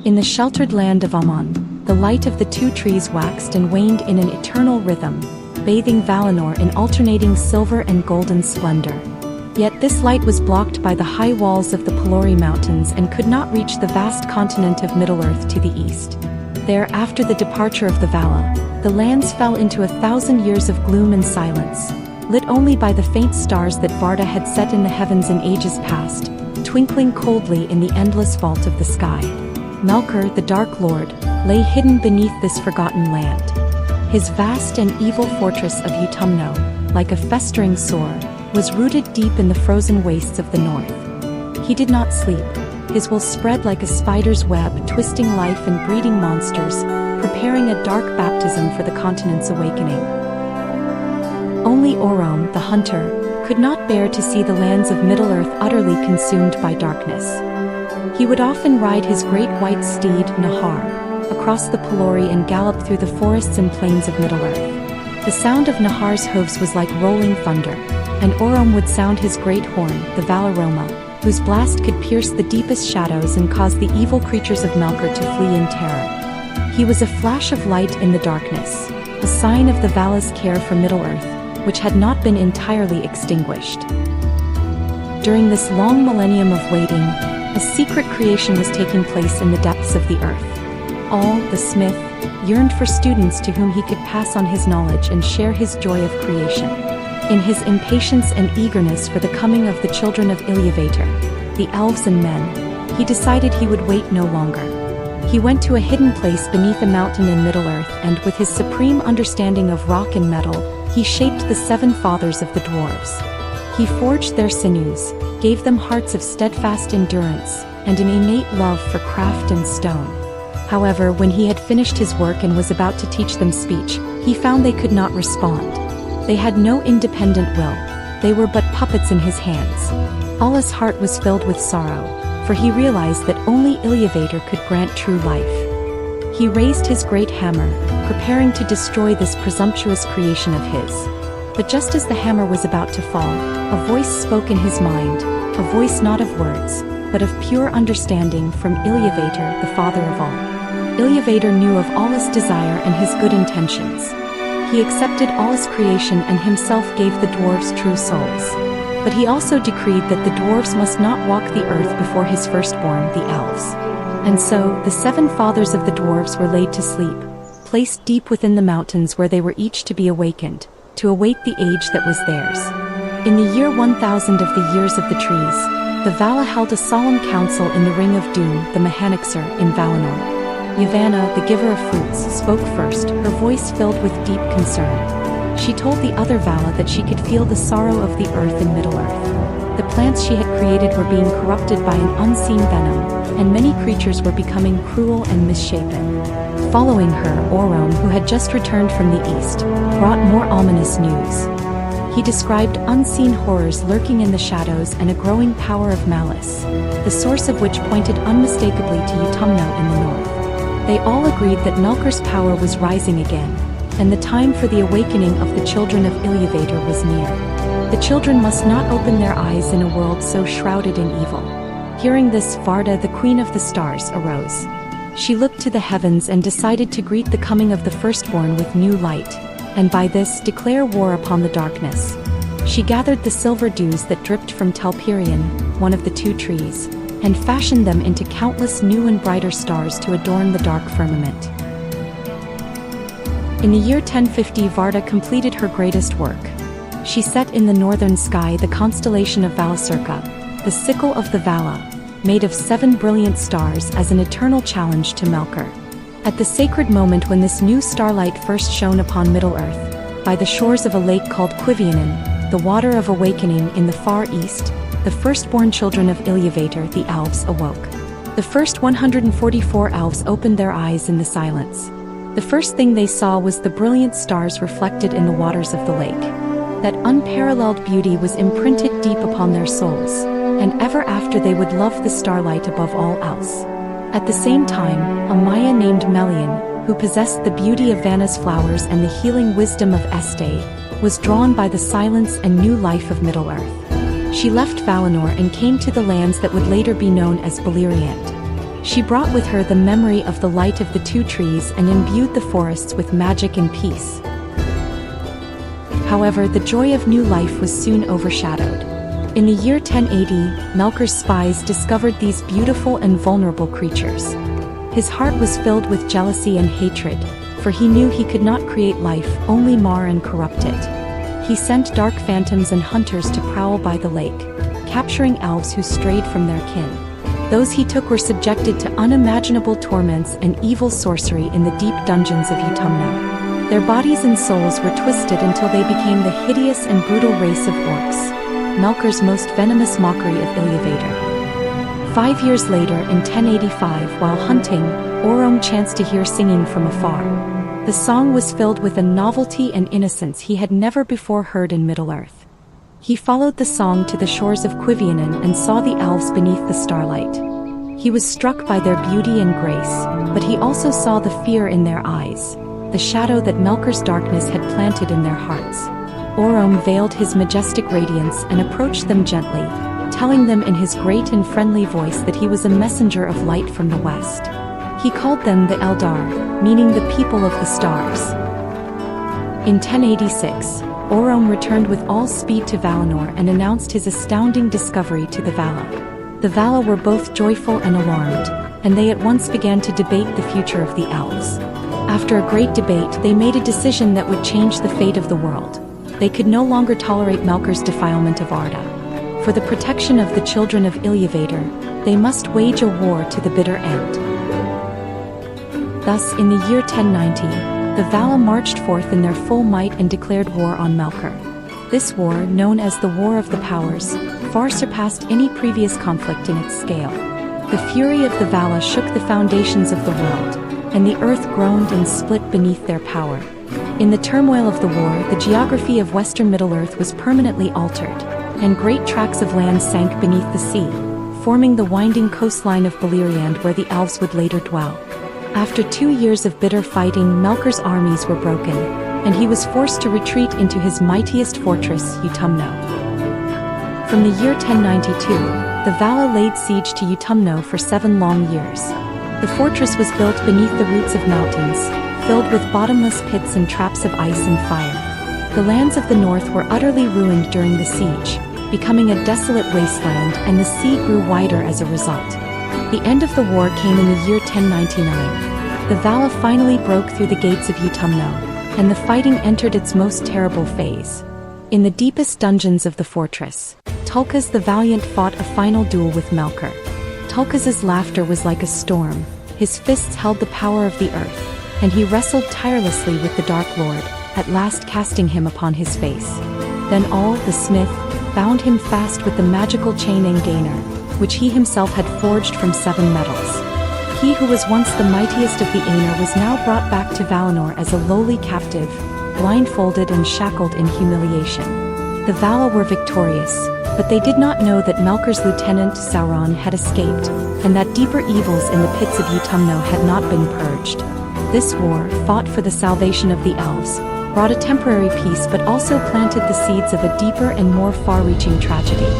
In the sheltered land of Aman, the light of the two trees waxed and waned in an eternal rhythm, bathing Valinor in alternating silver and golden splendor. Yet this light was blocked by the high walls of the Pelori Mountains and could not reach the vast continent of Middle-earth to the east. There, after the departure of the Vala, the lands fell into 1,000 years of gloom and silence, lit only by the faint stars that Varda had set in the heavens in ages past, twinkling coldly in the endless vault of the sky. Melkor, the Dark Lord, lay hidden beneath this forgotten land. His vast and evil fortress of Utumno, like a festering sore, was rooted deep in the frozen wastes of the north. He did not sleep. His will spread like a spider's web, twisting life and breeding monsters, preparing a dark baptism for the continent's awakening. Only Orom, the hunter, could not bear to see the lands of Middle-earth utterly consumed by darkness. He would often ride his great white steed, Nahar, across the Pelori and gallop through the forests and plains of Middle-earth. The sound of Nahar's hooves was like rolling thunder, and Orom would sound his great horn, the Valaroma, whose blast could pierce the deepest shadows and cause the evil creatures of Melkor to flee in terror. He was a flash of light in the darkness, a sign of the Vala's care for Middle-earth, which had not been entirely extinguished. During this long millennium of waiting, a secret creation was taking place in the depths of the earth. All, the smith, yearned for students to whom he could pass on his knowledge and share his joy of creation. In his impatience and eagerness for the coming of the children of Iluvatar, the elves and men, he decided he would wait no longer. He went to a hidden place beneath a mountain in Middle-earth and with his supreme understanding of rock and metal, he shaped the seven fathers of the dwarves. He forged their sinews, gave them hearts of steadfast endurance, and an innate love for craft and stone. However, when he had finished his work and was about to teach them speech, he found they could not respond. They had no independent will. They were but puppets in his hands. Allah's heart was filled with sorrow, for he realized that only Iluvatar could grant true life. He raised his great hammer, preparing to destroy this presumptuous creation of his. But just as the hammer was about to fall, a voice spoke in his mind, a voice not of words, but of pure understanding from Iluvatar, the father of all. Iluvatar knew of Allah's desire and his good intentions. He accepted Allah's creation and himself gave the dwarves true souls. But he also decreed that the dwarves must not walk the earth before his firstborn, the elves. And so, the seven fathers of the dwarves were laid to sleep, placed deep within the mountains where they were each to be awakened, to await the age that was theirs. In the year 1000 of the years of the trees, the Vala held a solemn council in the Ring of Doom, the Mahanaxar, in Valinor. Yavanna, the giver of fruits, spoke first, her voice filled with deep concern. She told the other Vala that she could feel the sorrow of the earth in Middle-earth. The plants she had created were being corrupted by an unseen venom, and many creatures were becoming cruel and misshapen. Following her, Orom, who had just returned from the east, brought more ominous news. He described unseen horrors lurking in the shadows and a growing power of malice, the source of which pointed unmistakably to Utumno in the north. They all agreed that Melkor's power was rising again, and the time for the awakening of the children of Iluvatar was near. The children must not open their eyes in a world so shrouded in evil. Hearing this, Varda, the queen of the stars, arose. She looked to the heavens and decided to greet the coming of the firstborn with new light, and by this declare war upon the darkness. She gathered the silver dews that dripped from Telperion, one of the two trees, and fashioned them into countless new and brighter stars to adorn the dark firmament. In the year 1050, Varda completed her greatest work. She set in the northern sky the constellation of Valasurka, the sickle of the Vala, made of 7 brilliant stars as an eternal challenge to Melkor. At the sacred moment when this new starlight first shone upon Middle-earth, by the shores of a lake called Quivianen, the water of awakening in the far east, the firstborn children of Iluvatar, the elves, awoke. The first 144 elves opened their eyes in the silence. The first thing they saw was the brilliant stars reflected in the waters of the lake. That unparalleled beauty was imprinted deep upon their souls, and ever after they would love the starlight above all else. At the same time, a Maya named Melian, who possessed the beauty of Vanna's flowers and the healing wisdom of Este, was drawn by the silence and new life of Middle-earth. She left Valinor and came to the lands that would later be known as Beleriand. She brought with her the memory of the light of the two trees and imbued the forests with magic and peace. However, the joy of new life was soon overshadowed. In the year 1080, Melkor's spies discovered these beautiful and vulnerable creatures. His heart was filled with jealousy and hatred, for he knew he could not create life, only mar and corrupt it. He sent dark phantoms and hunters to prowl by the lake, capturing elves who strayed from their kin. Those he took were subjected to unimaginable torments and evil sorcery in the deep dungeons of Utumno. Their bodies and souls were twisted until they became the hideous and brutal race of orcs, Melkor's most venomous mockery of Iluvatar. 5 years later, in 1085, while hunting, Orome chanced to hear singing from afar. The song was filled with a novelty and innocence he had never before heard in Middle-earth. He followed the song to the shores of Quivianan and saw the elves beneath the starlight. He was struck by their beauty and grace, but he also saw the fear in their eyes, the shadow that Melkor's darkness had planted in their hearts. Orome veiled his majestic radiance and approached them gently, telling them in his great and friendly voice that he was a messenger of light from the west. He called them the Eldar, meaning the people of the stars. In 1086, Orome returned with all speed to Valinor and announced his astounding discovery to the Vala. The Vala were both joyful and alarmed, and they at once began to debate the future of the elves. After a great debate, they made a decision that would change the fate of the world. They could no longer tolerate Melkor's defilement of Arda. For the protection of the children of Iluvatar, they must wage a war to the bitter end. Thus, in the year 1090, the Vala marched forth in their full might and declared war on Melkor. This war, known as the War of the Powers, far surpassed any previous conflict in its scale. The fury of the Vala shook the foundations of the world, and the earth groaned and split beneath their power. In the turmoil of the war, the geography of western Middle-earth was permanently altered, and great tracts of land sank beneath the sea, forming the winding coastline of Beleriand where the elves would later dwell. After 2 years of bitter fighting, Melkor's armies were broken, and he was forced to retreat into his mightiest fortress, Utumno. From the year 1092, the Vala laid siege to Utumno for 7 long years. The fortress was built beneath the roots of mountains, filled with bottomless pits and traps of ice and fire. The lands of the north were utterly ruined during the siege, becoming a desolate wasteland, and the sea grew wider as a result. The end of the war came in the year 1099. The Vala finally broke through the gates of Utumno, and the fighting entered its most terrible phase. In the deepest dungeons of the fortress, Tulkas the Valiant fought a final duel with Melkor. Tulkas's laughter was like a storm, his fists held the power of the earth, and he wrestled tirelessly with the Dark Lord, at last casting him upon his face. Then All, the smith, bound him fast with the magical chain Engainer, which he himself had forged from 7 metals. He who was once the mightiest of the Aenir was now brought back to Valinor as a lowly captive, blindfolded and shackled in humiliation. The Vala were victorious, but they did not know that Melkor's lieutenant Sauron had escaped, and that deeper evils in the pits of Utumno had not been purged. This war, fought for the salvation of the elves, brought a temporary peace but also planted the seeds of a deeper and more far-reaching tragedy.